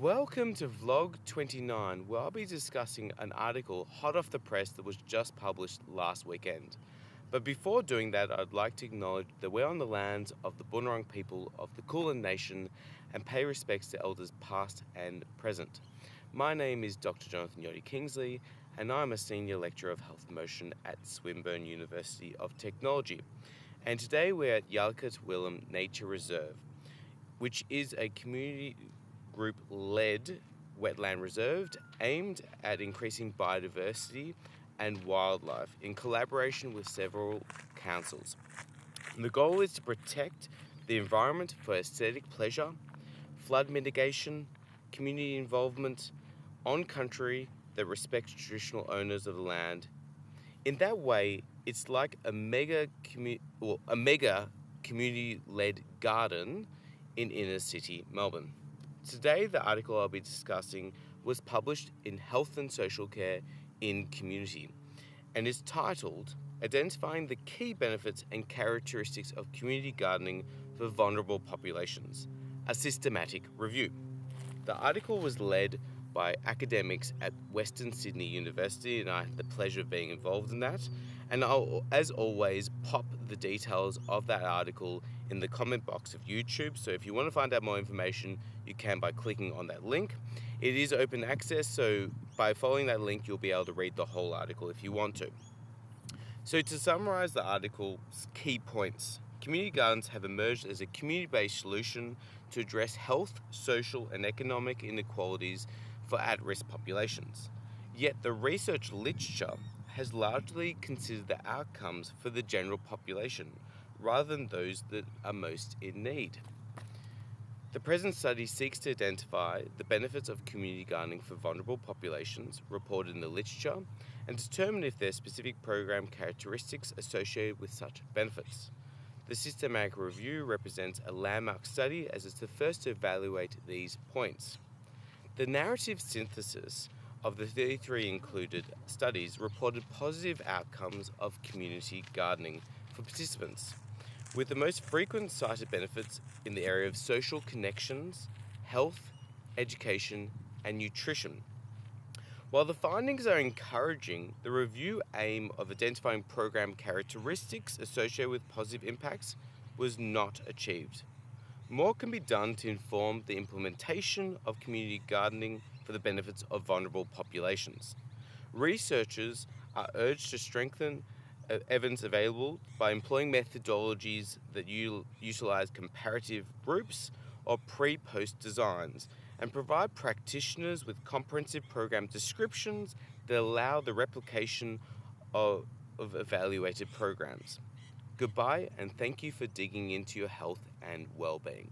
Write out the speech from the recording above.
Welcome to Vlog 29, where I'll be discussing an article hot off the press that was just published last weekend. But before doing that, I'd like to acknowledge that we're on the lands of the Bunurong people of the Kulin Nation and pay respects to elders past and present. My name is Dr. Jonathan Yodi Kingsley, and I'm a Senior Lecturer of Health and Motion at Swinburne University of Technology. And today we're at Yalkut Willem Nature Reserve, which is a community group-led wetland reserve aimed at increasing biodiversity and wildlife in collaboration with several councils. And the goal is to protect the environment for aesthetic pleasure, flood mitigation, community involvement, on country that respects traditional owners of the land. In that way, it's like a mega community-led garden in inner city Melbourne. Today, the article I'll be discussing was published in Health and Social Care in Community and is titled Identifying the Key Benefits and Characteristics of Community Gardening for Vulnerable Populations, a Systematic Review. The article was led by academics at Western Sydney University, and I had the pleasure of being involved in that. And I'll, as always, pop the details of that article in the comment box of YouTube. So if you want to find out more information, you can by clicking on that link. It is open access, so by following that link, you'll be able to read the whole article if you want to. So to summarize the article's key points, community gardens have emerged as a community-based solution to address health, social, and economic inequalities for at-risk populations. Yet the research literature has largely considered the outcomes for the general population rather than those that are most in need. The present study seeks to identify the benefits of community gardening for vulnerable populations reported in the literature and determine if there are specific program characteristics associated with such benefits. The systematic review represents a landmark study as it's the first to evaluate these points. The narrative synthesis of the 33 included studies reported positive outcomes of community gardening for participants, with the most frequent cited benefits in the area of social connections, health, education, and nutrition. While the findings are encouraging, the review aim of identifying program characteristics associated with positive impacts was not achieved. More can be done to inform the implementation of community gardening for the benefits of vulnerable populations. Researchers are urged to strengthen evidence available by employing methodologies that utilize comparative groups or pre-post designs and provide practitioners with comprehensive program descriptions that allow the replication of evaluated programs. Goodbye, and thank you for digging into your health and well-being.